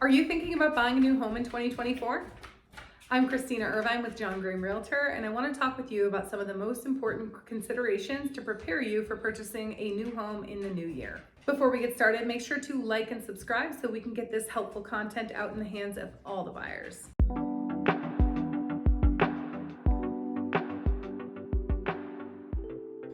Are you thinking about buying a new home in 2024? I'm Christina Irvine with John Green Realtor, and I want to talk with you about some of the most important considerations to prepare you for purchasing a new home in the new year. Before we get started, make sure to like and subscribe so we can get this helpful content out in the hands of all the buyers.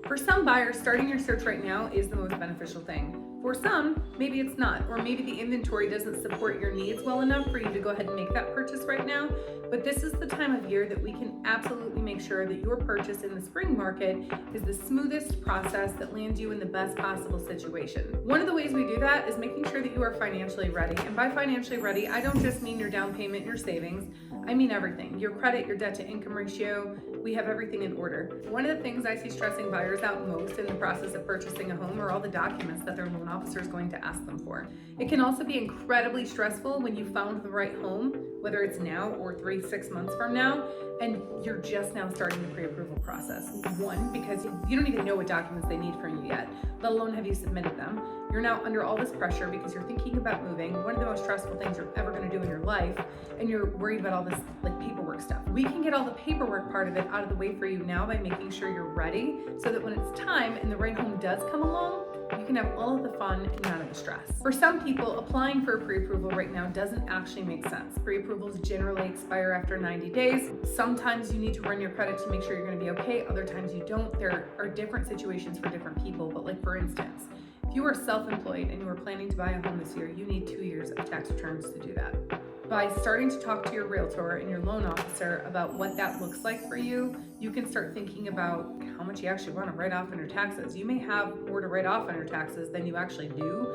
For some buyers, starting your search right now is the most beneficial thing. For some, maybe it's not, or maybe the inventory doesn't support your needs well enough for you to go ahead and make that purchase right now. But this is the time of year that we can absolutely make sure that your purchase in the spring market is the smoothest process that lands you in the best possible situation. One of the ways we do that is making sure that you are financially ready. And by financially ready, I don't just mean your down payment and your savings. I mean everything. Your credit, your debt to income ratio, we have everything in order. One of the things I see stressing buyers out most in the process of purchasing a home are all the documents that their loan officer is going to ask them for. It can also be incredibly stressful when you found the right home, whether it's now or 3-6 months from now, and you're just now starting the pre-approval process. One, because you don't even know what documents they need from you yet, let alone have you submitted them. You're now under all this pressure because you're thinking about moving, one of the most stressful things you're ever going to do in your life, and you're worried about all this paperwork stuff. We can get all the paperwork part of it out of the way for you now by making sure you're ready so that when it's time and the right home does come along, you can have all of the fun and none of the stress. For some people, applying for a pre-approval right now doesn't actually make sense. Pre-approvals generally expire after 90 days. Sometimes you need to run your credit to make sure you're going to be okay. Other times you don't. There are different situations for different people. But for instance, if you are self-employed and you are planning to buy a home this year, you need 2 years of tax returns to do that. By starting to talk to your realtor and your loan officer about what that looks like for you, you can start thinking about how much you actually want to write off on your taxes. You may have more to write off on your taxes than you actually do,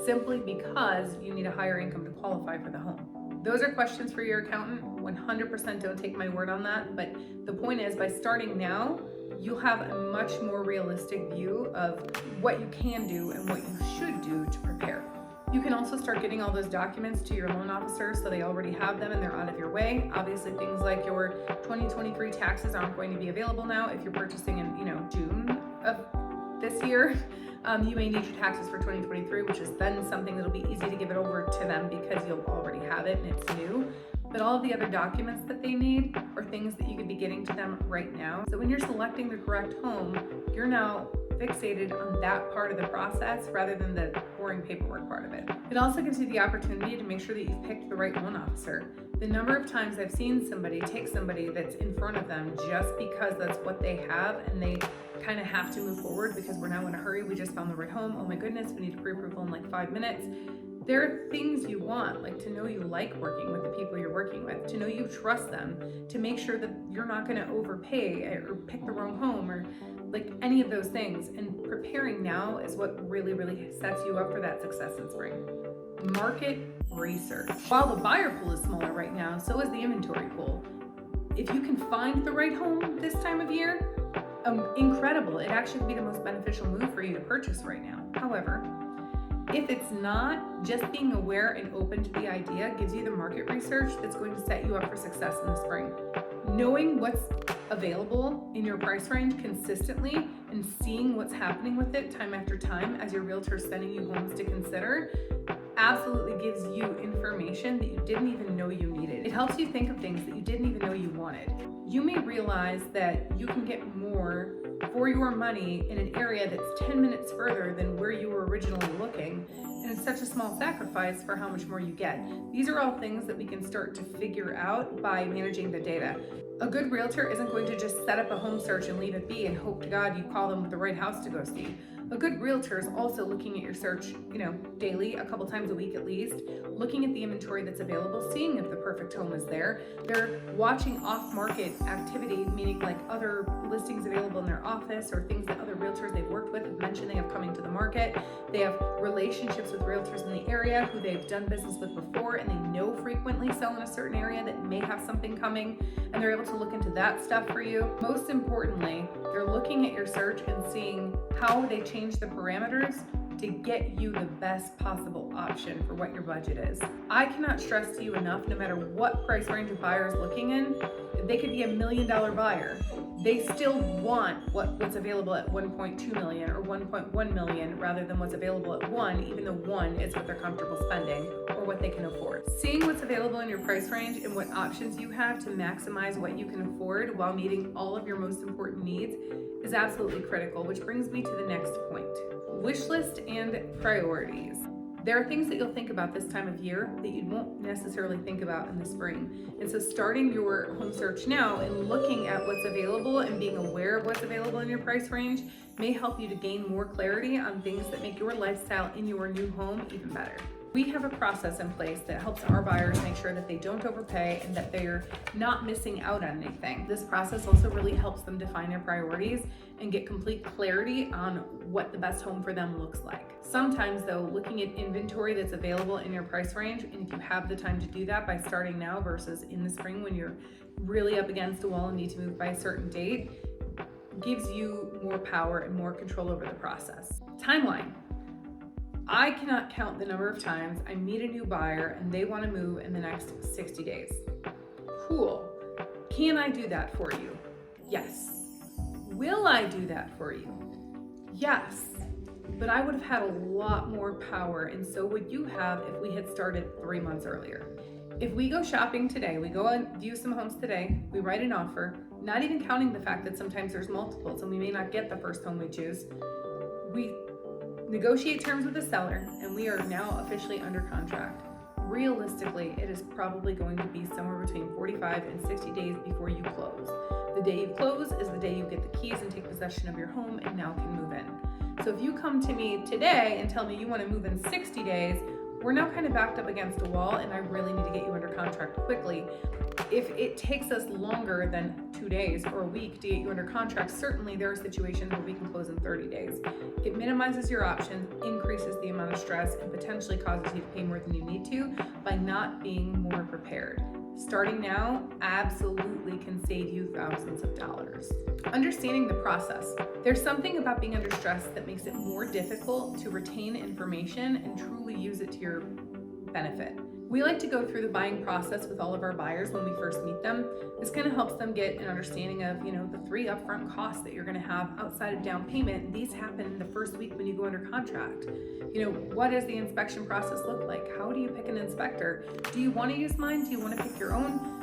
simply because you need a higher income to qualify for the home. Those are questions for your accountant. 100% don't take my word on that, but the point is, by starting now, you'll have a much more realistic view of what you can do and what you should do to prepare. You can also start getting all those documents to your loan officer so they already have them and they're out of your way. Obviously, things like your 2023 taxes aren't going to be available now if you're purchasing in June of this year. You may need your taxes for 2023, which is then something that'll be easy to give it over to them because you'll already have it and it's new. But all of the other documents that they need are things that you could be getting to them right now. So when you're selecting the correct home, you're now fixated on that part of the process rather than the boring paperwork part of it. It also gives you the opportunity to make sure that you've picked the right loan officer. The number of times I've seen somebody take somebody that's in front of them just because that's what they have and they kind of have to move forward because we're now in a hurry, we just found the right home, oh my goodness, we need a pre-approval in like 5 minutes. There are things you want, like to know you like working with the people you're working with, to know you trust them, to make sure that you're not going to overpay or pick the wrong home or like any of those things. And preparing now is what really, really sets you up for that success in spring. Market research. While the buyer pool is smaller right now, so is the inventory pool. If you can find the right home this time of year, incredible. It actually would be the most beneficial move for you to purchase right now. However, if it's not, just being aware and open to the idea gives you the market research that's going to set you up for success in the spring. Knowing what's available in your price range consistently and seeing what's happening with it time after time as your realtor is sending you homes to consider absolutely gives you information that you didn't even know you needed. It helps you think of things that you didn't even know you wanted. You may realize that you can get more for your money in an area that's 10 minutes further than where you were originally looking, and it's such a small sacrifice for how much more you get. These are all things that we can start to figure out by managing the data. A good realtor isn't going to just set up a home search and leave it be and hope to God you call them with the right house to go see. A good realtor is also looking at your search, daily, a couple times a week at least, looking at the inventory that's available, seeing if the perfect home is there. They're watching off-market activity, meaning like other listings available in their office or things that other realtors they've worked with have mentioned they have coming to the market. They have relationships with realtors in the area who they've done business with before and they know frequently sell in a certain area that may have something coming, and they're able to look into that stuff for you. Most importantly, they're looking at your search and seeing how they change the parameters to get you the best possible option for what your budget is. I cannot stress to you enough, no matter what price range a buyer is looking in, they could be $1 million buyer. They still want what's available at 1.2 million or 1.1 million rather than what's available at 1, even though 1 is what they're comfortable spending or what they can afford. Seeing what's available in your price range and what options you have to maximize what you can afford while meeting all of your most important needs is absolutely critical, which brings me to the next point. Wish list and priorities. There are things that you'll think about this time of year that you won't necessarily think about in the spring. And so starting your home search now and looking at what's available and being aware of what's available in your price range may help you to gain more clarity on things that make your lifestyle in your new home even better. We have a process in place that helps our buyers make sure that they don't overpay and that they're not missing out on anything. This process also really helps them define their priorities and get complete clarity on what the best home for them looks like. Sometimes though, looking at inventory that's available in your price range, and if you have the time to do that by starting now versus in the spring when you're really up against a wall and need to move by a certain date, gives you more power and more control over the process. Timeline. I cannot count the number of times I meet a new buyer and they want to move in the next 60 days. Cool. Can I do that for you? Yes. Will I do that for you? Yes. But I would have had a lot more power, and so would you have if we had started 3 months earlier. If we go shopping today, we go and view some homes today, we write an offer, not even counting the fact that sometimes there's multiples and we may not get the first home we choose, we negotiate terms with the seller, and we are now officially under contract. Realistically, it is probably going to be somewhere between 45 and 60 days before you close. The day you close is the day you get the keys and take possession of your home and now can move in. So if you come to me today and tell me you want to move in 60 days, we're now kind of backed up against a wall and I really need to get you under contract quickly. If it takes us longer than 2 days or a week to get you under contract, certainly there are situations where we can close in 30 days. It minimizes your options, increases the amount of stress, and potentially causes you to pay more than you need to by not being more prepared. Starting now absolutely can save you thousands of dollars. Understanding the process. There's something about being under stress that makes it more difficult to retain information and truly use it to your benefit. We like to go through the buying process with all of our buyers when we first meet them. This kind of helps them get an understanding of, the 3 upfront costs that you're going to have outside of down payment. These happen the first week when you go under contract. What does the inspection process look like? How do you pick an inspector? Do you want to use mine? Do you want to pick your own?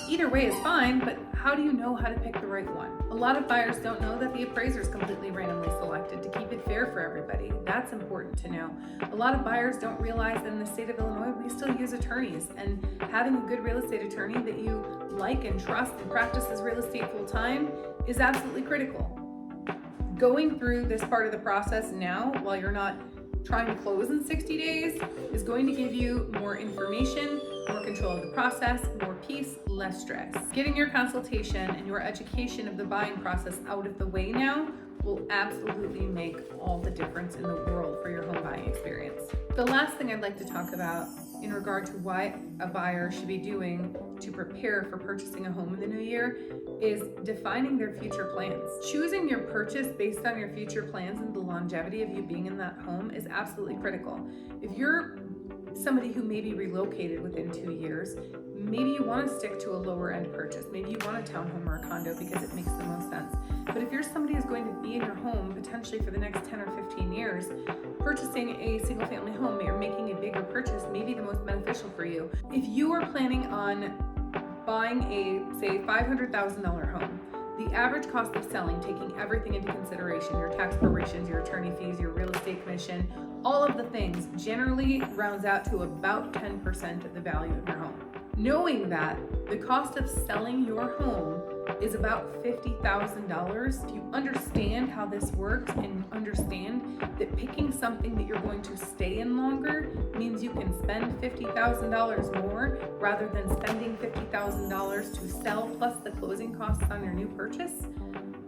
Either way is fine, but how do you know how to pick the right one? A lot of buyers don't know that the appraiser is completely randomly selected to keep it fair for everybody. That's important to know. A lot of buyers don't realize that in the state of Illinois, we still use attorneys, and having a good real estate attorney that you like and trust and practices real estate full time is absolutely critical. Going through this part of the process now while you're not trying to close in 60 days is going to give you more information, more control of the process, more peace, less stress. Getting your consultation and your education of the buying process out of the way now will absolutely make all the difference in the world for your home buying experience. The last thing I'd like to talk about in regard to what a buyer should be doing to prepare for purchasing a home in the new year is defining their future plans. Choosing your purchase based on your future plans and the longevity of you being in that home is absolutely critical. If you're somebody who may be relocated within 2 years, maybe you want to stick to a lower end purchase. Maybe you want a townhome or a condo because it makes the most sense. But if you're somebody who's going to be in your home potentially for the next 10 or 15 years, purchasing a single family home or making a bigger purchase may be the most beneficial for you. If you are planning on buying a, say, $500,000 home, the average cost of selling, taking everything into consideration, your tax prorations, your attorney fees, your real estate commission, all of the things generally rounds out to about 10% of the value of your home. Knowing that the cost of selling your home is about $50,000, if you understand how this works and understand that picking something that you're going to stay in longer means you can spend $50,000 more rather than spending $50,000 to sell plus the closing costs on your new purchase,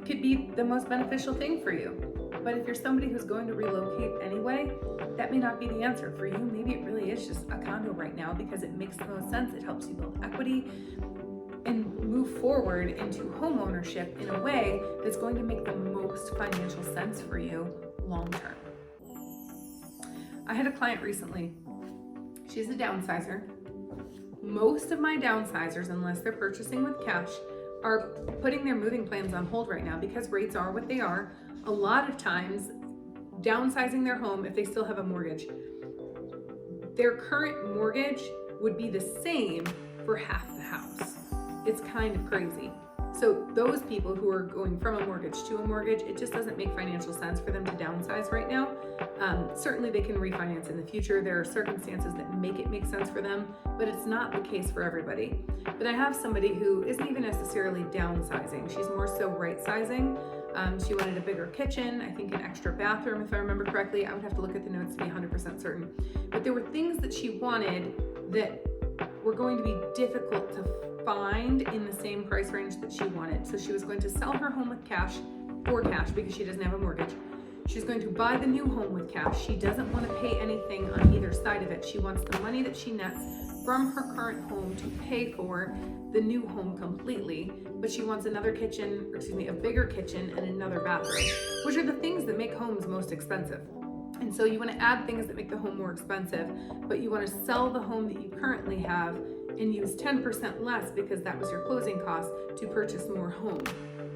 could be the most beneficial thing for you. But if you're somebody who's going to relocate anyway, that may not be the answer for you. Maybe it really is just a condo right now because it makes the most sense. It helps you build equity and move forward into home ownership in a way that's going to make the most financial sense for you long term. I had a client recently. She's a downsizer. Most of my downsizers, unless they're purchasing with cash, are putting their moving plans on hold right now because rates are what they are. A lot of times, downsizing their home, if they still have a mortgage, their current mortgage would be the same for half the house. It's kind of crazy. So those people who are going from a mortgage to a mortgage, it just doesn't make financial sense for them to downsize right now. Certainly they can refinance in the future. There are circumstances that make it make sense for them, but it's not the case for everybody. But I have somebody who isn't even necessarily downsizing. She's more so right-sizing. She wanted a bigger kitchen, I think an extra bathroom, if I remember correctly. I would have to look at the notes to be 100% certain. But there were things that she wanted that were going to be difficult to find in the same price range that she wanted. So she was going to sell her home with cash, for cash, because she doesn't have a mortgage. She's going to buy the new home with cash. She doesn't want to pay anything on either side of it. She wants the money that she nets from her current home to pay for the new home completely, but she wants another kitchen, a bigger kitchen and another bathroom, which are the things that make homes most expensive. And so you want to add things that make the home more expensive, but you want to sell the home that you currently have and use 10% less because that was your closing cost to purchase more home.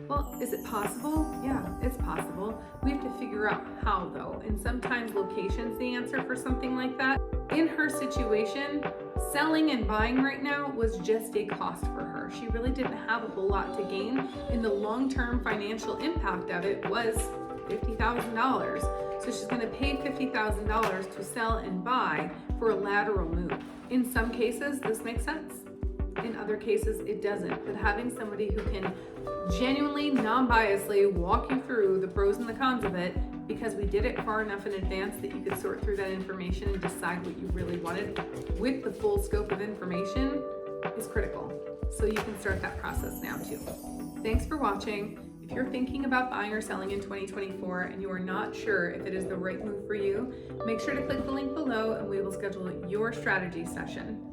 Well, is it possible? Yeah, it's possible. We have to figure out how though, and sometimes location's the answer for something like that. In her situation, selling and buying right now was just a cost for her. She really didn't have a whole lot to gain, and the long-term financial impact of it was $50,000. So she's going to pay $50,000 to sell and buy for a lateral move. In some cases, this makes sense. In other cases, it doesn't. But having somebody who can genuinely, non-biasedly walk you through the pros and the cons of it, because we did it far enough in advance that you could sort through that information and decide what you really wanted with the full scope of information, is critical. So you can start that process now too. Thanks for watching. If you're thinking about buying or selling in 2024 and you are not sure if it is the right move for you, make sure to click the link below and we will schedule your strategy session.